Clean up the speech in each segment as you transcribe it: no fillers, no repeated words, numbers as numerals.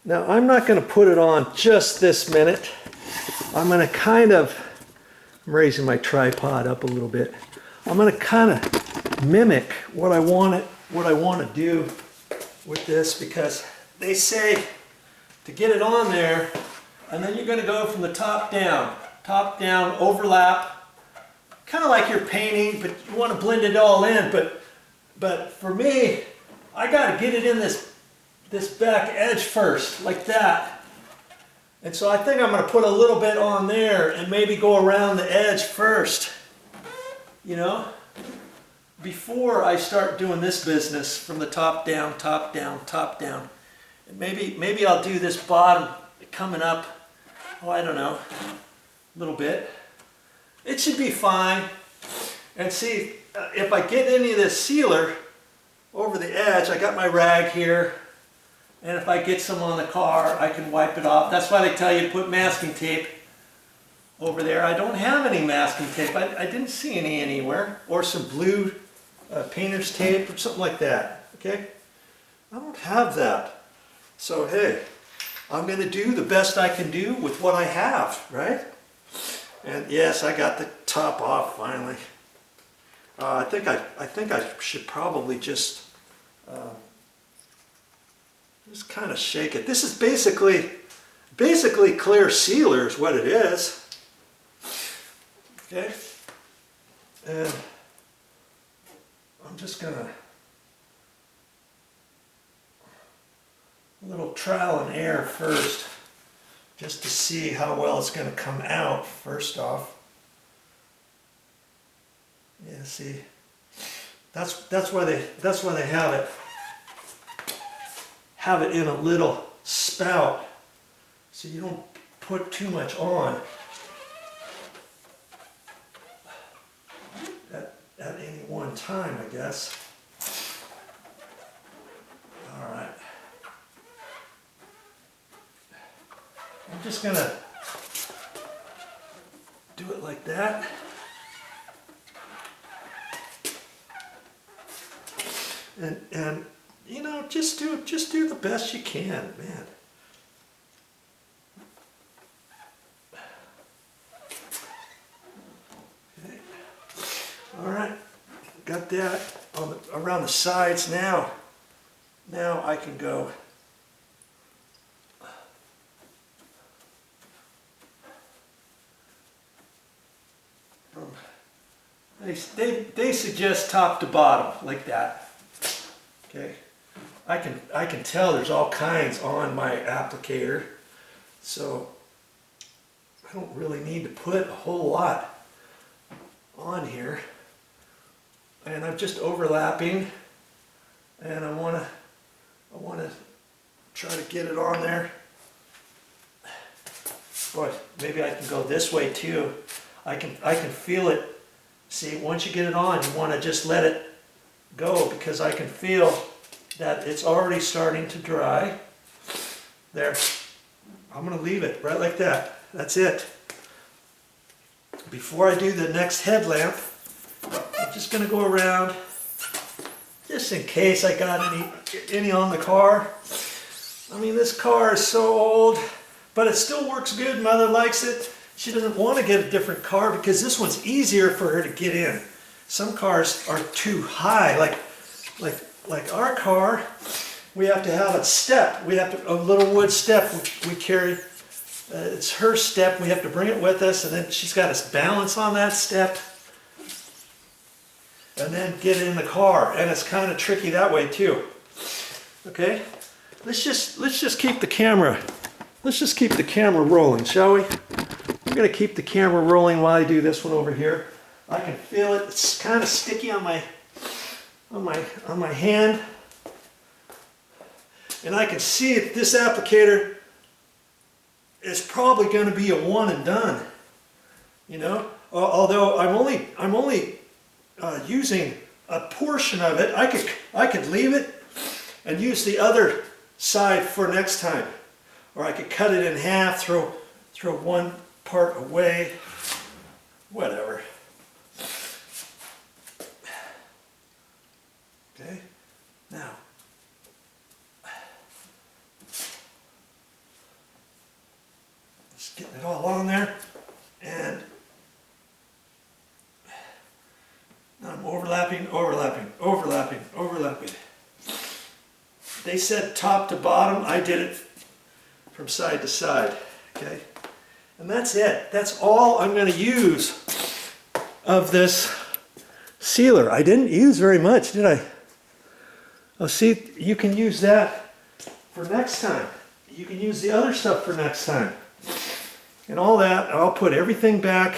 Now I'm not going to put it on just this minute. I'm going to kind of, I'm raising my tripod up a little bit. I'm going to kind of mimic what I want to do with this, because they say to get it on there, and then you're going to go from the top down, overlap, kind of like you're painting, but you want to blend it all in. But for me, I got to get it in this back edge first, like that. And so I think I'm going to put a little bit on there and maybe go around the edge first, you know, before I start doing this business from the top down, top down, top down. And maybe I'll do this bottom coming up, oh, I don't know, a little bit. It should be fine. And see, if I get any of this sealer over the edge, I got my rag here, and if I get some on the car, I can wipe it off. That's why they tell you to put masking tape over there. I don't have any masking tape. I didn't see any anywhere. Or some blue painter's tape or something like that. Okay? I don't have that. So hey, I'm going to do the best I can do with what I have, right? And yes, I got the top off finally. I think I should probably just kind of shake it. This is basically clear sealer is what it is. Okay, and I'm just gonna a little trial and error first, just to see how well it's going to come out. First off, yeah, see, that's why they have it in a little spout, so you don't put too much on at any one time, I guess. All right. I'm just gonna do it like that. And you know, just do the best you can, man. Okay. All right, got that on around the sides now. Now I can go. They suggest top to bottom like that. Okay, I can tell there's all kinds on my applicator, so I don't really need to put a whole lot on here. And I'm just overlapping, and I want to try to get it on there. Boy, maybe I can go this way too. I can feel it. See, once you get it on, you want to just let it go, because I can feel that it's already starting to dry. There. I'm going to leave it right like that. That's it. Before I do the next headlamp, I'm just going to go around, just in case I got any on the car. I mean, this car is so old, but it still works good. Mother likes it. She doesn't want to get a different car because this one's easier for her to get in. Some cars are too high, like our car. We have to have a step. We have a little wood step we carry. It's her step. We have to bring it with us, and then she's got us balance on that step, and then get it in the car. And it's kind of tricky that way too. Okay, let's just keep the camera. Let's just keep the camera rolling, shall we? I'm going to keep the camera rolling while I do this one over here. I can feel it. It's kind of sticky on my hand. And I can see that this applicator is probably going to be a one and done. You know, although I'm only using a portion of it. I could leave it and use the other side for next time, or I could cut it in half, throw one part away, whatever. Okay, now Just getting it all on there. And I'm overlapping, overlapping, overlapping, overlapping. They said top to bottom. I did it from side to side, okay? And that's it. That's all I'm going to use of this sealer. I didn't use very much, did I? Oh, see, you can use that for next time. You can use the other stuff for next time. And all that, I'll put everything back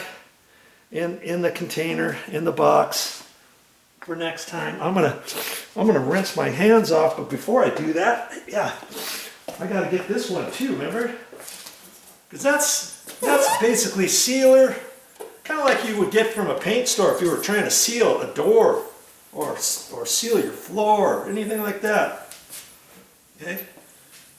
in the container, in the box for next time. I'm gonna rinse my hands off, but before I do that, yeah, I gotta get this one too, remember? Because that's basically sealer, kind of like you would get from a paint store if you were trying to seal a door or seal your floor or anything like that. Okay?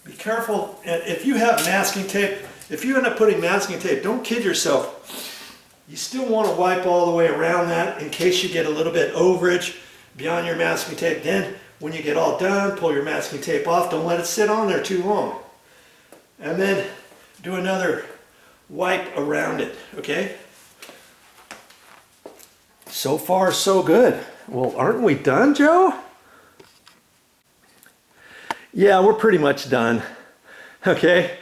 Be careful, and if you have masking tape, if you end up putting masking tape, don't kid yourself. You still want to wipe all the way around that in case you get a little bit overage beyond your masking tape. Then when you get all done, pull your masking tape off. Don't let it sit on there too long. And then do another wipe around it, okay? So far, so good. Well, aren't we done, Joe? Yeah, we're pretty much done, okay?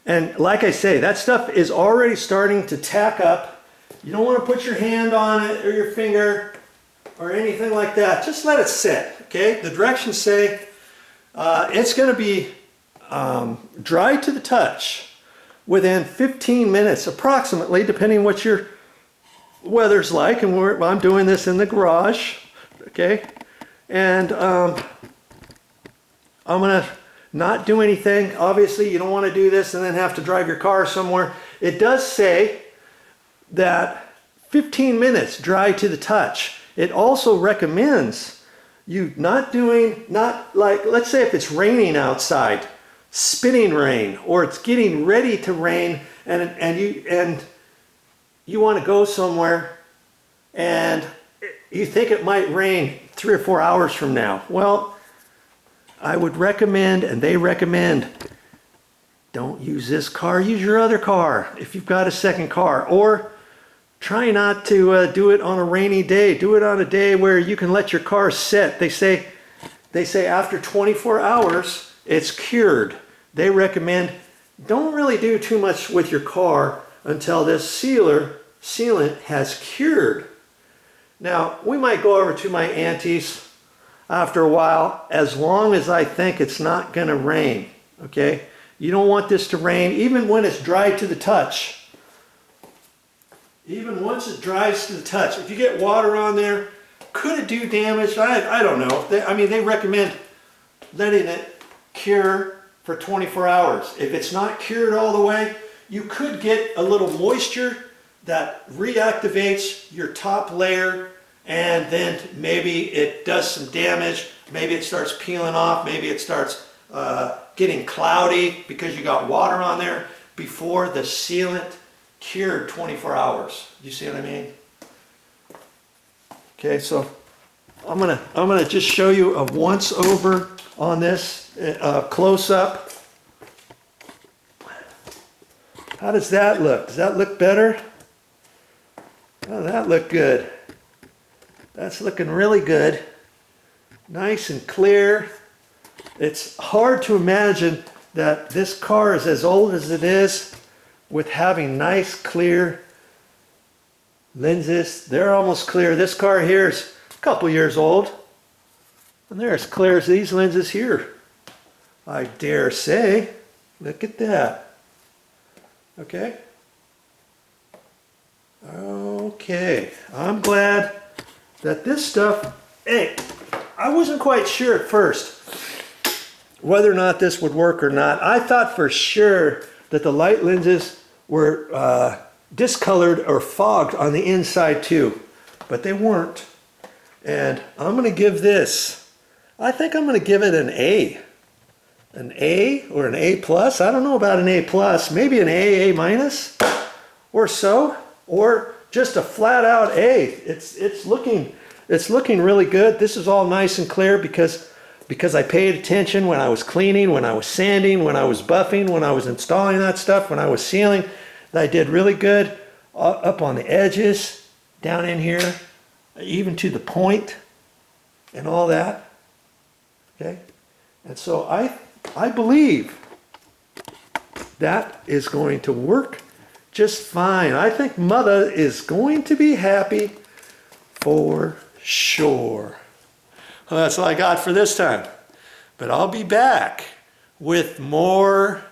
And like I say, that stuff is already starting to tack up. You don't want to put your hand on it or your finger or anything like that. Just let it sit, okay? The directions say it's going to be dry to the touch within 15 minutes approximately, depending what your weather's like. And I'm doing this in the garage, okay? And I'm going to not do anything. Obviously, you don't want to do this and then have to drive your car somewhere. It does say that 15 minutes dry to the touch. It also recommends you not like, let's say if it's raining outside, spitting rain, or it's getting ready to rain, and you want to go somewhere and you think it might rain 3 or 4 hours from now. Well, I would recommend, and they recommend, don't use this car, use your other car if you've got a second car. Or try not to do it on a rainy day. Do it on a day where you can let your car sit. They say after 24 hours, it's cured. They recommend don't really do too much with your car until this sealant has cured. Now, we might go over to my auntie's after a while, as long as I think it's not going to rain, okay? You don't want this to rain, even when it's dry to the touch. Even once it dries to the touch. If you get water on there, could it do damage? I don't know. They recommend letting it cure for 24 hours. If it's not cured all the way, you could get a little moisture that reactivates your top layer, and then maybe it does some damage. Maybe it starts peeling off. Maybe it starts getting cloudy because you got water on there before the sealant cured 24 hours. You see what I mean? Okay, so I'm gonna just show you a once over on this close up. How does that look? Does that look better? Oh, that looked good. That's looking really good. Nice and clear. It's hard to imagine that this car is as old as it is with having nice clear lenses. They're almost clear. This car here is a couple years old, and they're as clear as these lenses here, I dare say. Look at that. Okay. Okay. I'm glad that this stuff, hey, I wasn't quite sure at first whether or not this would work or not. I thought for sure that the light lenses were discolored or fogged on the inside too, but they weren't. And I'm going to give this, I think I'm going to give it an A. An A or an A plus. I don't know about an A plus, maybe an A minus or so, or just a flat out A. It's looking really good. This is all nice and clear because I paid attention when I was cleaning, when I was sanding, when I was buffing, when I was installing that stuff, when I was sealing. that I did really good up on the edges, down in here, even to the point and all that. Okay? And so I believe that is going to work just fine. I think Motha is going to be happy for sure. Well, that's all I got for this time. But I'll be back with more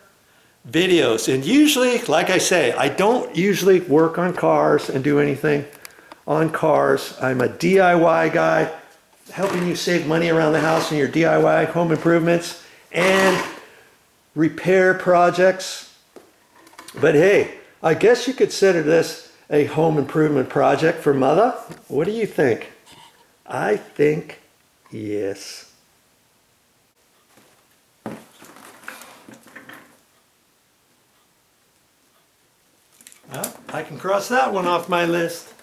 videos. And usually, like I say, I don't usually work on cars and do anything on cars. I'm a DIY guy, helping you save money around the house in your DIY home improvements and repair projects. But hey, I guess you could consider this a home improvement project for Motha. What do you think? I think yes. Well, I can cross that one off my list.